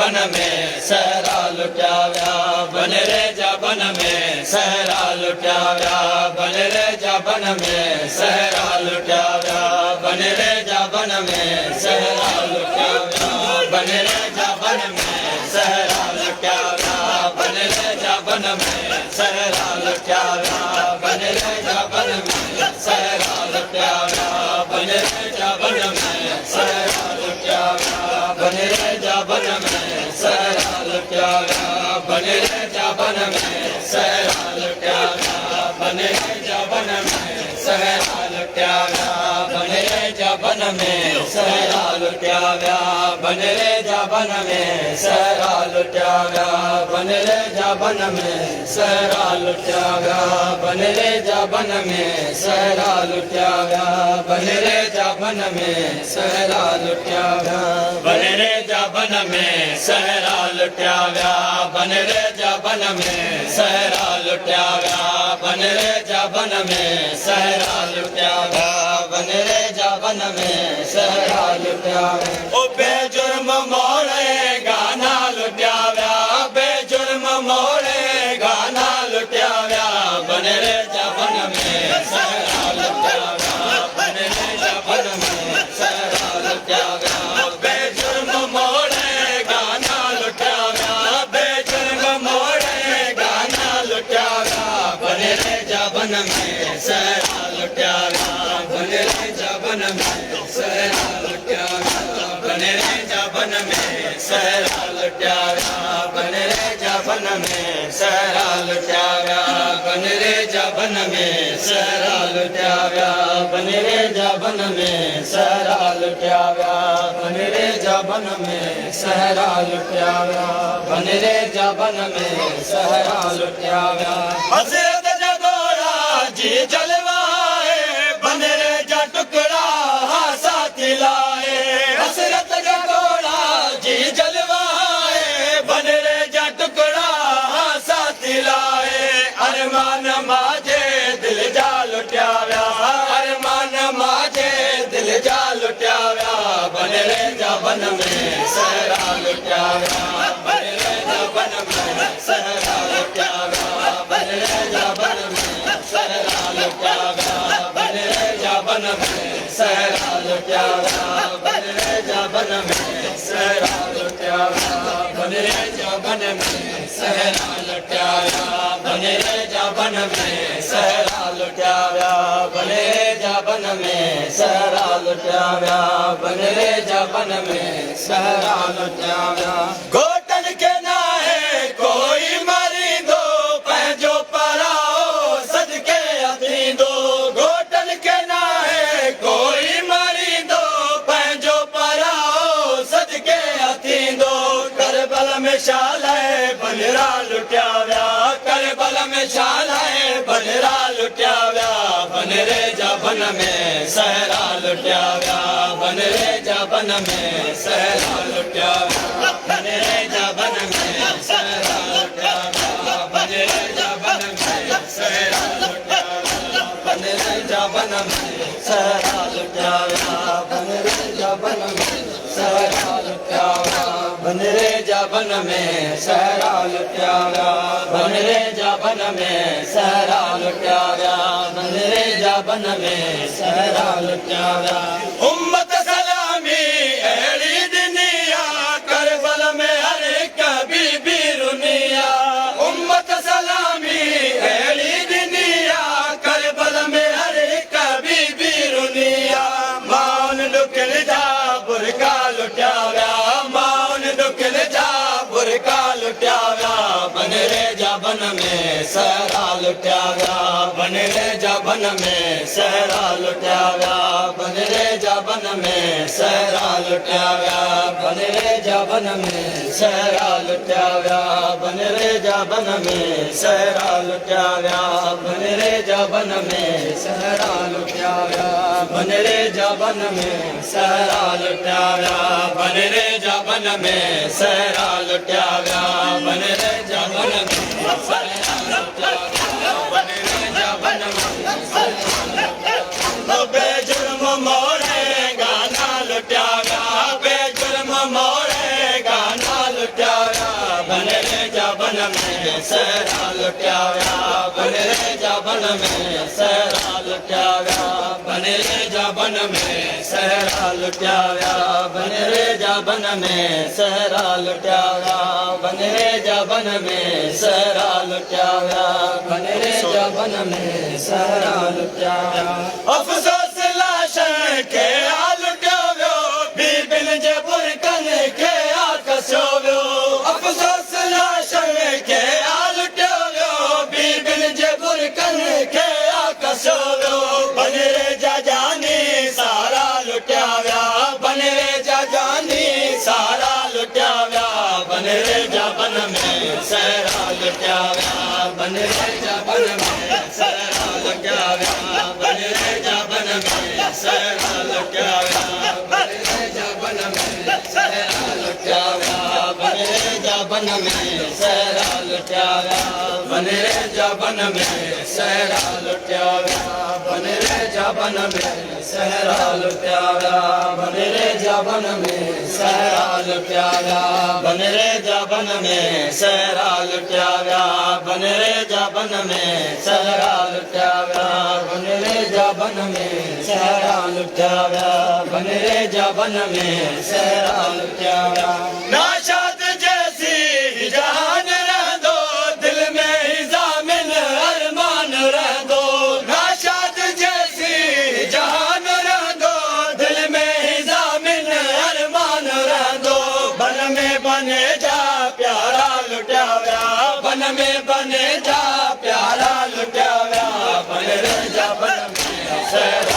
बन में सहरा लुटिया व्या बन रे जबन में सहरा लुटिया व्या बन रे जबन में सहरा लुटिया व्या बन रे जबन में सहरा लुटिया व्या बन रे जबन में सहरा लुटिया व्या बन रे जबन में सहरा लुटिया व्या बन रे जबन में सहरा लुटिया व्या बन रे जबन में सहरा लुटिया व्या बन रे जबन में सहरा लुटिया व्या बन रे जबन में सहरा लुटिया व्या बन रे जबन में सहरा लुटिया व्या बन रे जबन में सहरा लुटिया व्या बन रे जबन में सहरा लुटिया व्या बन रे जबन में सहरा लुटिया व्या बन रे जबन में सहरा लुटिया व्या बन रे जबन में सहरा लुटिया व्या बन रे जबन में सहरा लुटिया व्या बन रे जबन में सहरा लुटिया व्या बन रे जबन में सहरा लुटिया व्या बन रे जबन में सहरा लुटिया ओ बेजुर्म मोड़े गाना लुटिया व्या बेजुर्म मोड़े गाना लुटिया व्या बन रे जबन में सहरा लुटिया व्या बन रे जबन में सहरा लुटिया व्या बेजुर्म मोड़े गाना लुटिया व्या बेजुर्म मोड़े गाना लुटिया व्या बन रे जबन में सहरा लुटिया व्या बन रे जबन में सहरा लुटिया व्या बन रे जबन में सहरा लुटिया व्या बन रे जबन में सहरा लुटिया व्या बन रे जबन में सहरा लुटिया व्या बन रे जबन में सहरा लुटिया व्या बन रे जबन में सहरा लुटिया व्या बन रे जबन में सहरा लुटिया व्या हजरत जगोरा जी जलवाए बन रे जा टुकड़ा साथी लाए हसरत जगोरा जी जलवाए बन रे जा टुकड़ा साथी लाए अरमान माजे दिल जा लुटिया व्या अरमान माजे दिल जा लुटिया व्या बन रे जबन में सहरा लुटिया व्या बन रे जबन में सहरा लुटिया व्या बन रे जबन में सहरा लुटिया व्या बन रे जबन में सहरा लुटिया व्या बन रे जबन में सहरा लुटिया व्या बन रे जबन में सहरा लुटिया व्या बन रे जबन में सहरा लुटिया व्या बन रे जबन में सहरा लुटिया व्या बन रे जबन में सहरा लुटिया व्या घोटन के ना है कोई मरी दो पैजो पराओ सदके अती दो घोटन के ना है कोई मरी दो पैजो पराओ सदके अती दो करबल में शाले बनरा लुटिया व्या करबल में शाले बनरा लुटिया व्या बन रे जबन में सहरा लुटिया व्या बन रे जबन में सहरा लुटिया व्या बन रे जबन में सहरा लुटिया व्या बन रे जबन में सहरा लुटिया व्या बन रे जबन में सहरा लुटिया व्या बन रे जबन में सहरा लुटिया व्या बन रे जबन में सहरा लुटिया व्या बन रे जबन में सहरा लुटिया व्या बन रे जबन में सहरा लुटिया व्या उम्मत सलामी एड़ी दुनिया करबल में हर कभी भी रुनिया उम्मत सलामी एड़ी दुनिया करबल में हर कभी भी रुनिया मौन लुकल जा बुरका लुटिया व्या मौन लुकल जा बुरका लुटिया व्या बन रे जबन में सहरा लुटिया व्या बन रे जबन में सहरा लुटिया व्या बन रे जबन में सहरा लुटिया व्या बन रे जबन में सहरा लुटिया व्या बन रे जबन में सहरा लुटिया व्या बन रे जबन में सहरा लुटिया व्या बन रे जबन में सहरा लुटिया व्या बन रे जबन में सहरा लुटिया व्या बन रे जबन में सहरा लुटिया व्या बन रे जबन में सहरा बेजुर्म मोड़े गाना लुटिया व्या बेजुर्म मोड़े गाना लुटिया में सहरा लुटिया विया बन रे जा बन में सहरा लुटिया विया बन रे जा बन में सहरा लुटिया विया बन रे जा बन में सहरा लुटिया विया बन रे जा बन में सहरा लुटिया विया बन रे जा बन में सहरा लुटिया विया अफ़सोस लाशन के आ लुटिया वियो बीबिन जे बुरकन के आ कसियो वियो अफ़सोस लाशन के आ लुटिया वियो बीबिन जे बुरकन के आ कसियो वियो बन रे जा जानी सारा लुटिया विया बन रे जा जानी सारा लुटिया विया बन रे जा बन में सहरा लुटिया विया बन रे जा बन में सहरा लुटिया विया बन रे जा बन में सहरा लुटिया विया बन रे जा बन में सहरा लुटिया विया बन रे जा बन में सहरा लुटिया विया बन रे जा बन में सहरा लुटिया विया बन रे जा बन में सहरा लुटिया विया बन रे जा बन में सहरा लुटिया विया बन रे जा बन में सहरा लुटिया विया बन रे जा बन में सहरा लुटिया विया बन रे जा बन में सहरा लुटिया विया बन रे जा बन में सहरा लुटिया विया नाशाद जैसी जहान रह दो दिल में ही जामिन अरमान रह दो नाशाद जैसी जहान रह दो दिल में ही जामिन अरमान रह दो बन में बने जा प्यारा लुटिया विया बन में बने जा प्यारा लुटिया विया बन रे जा बन में सहरा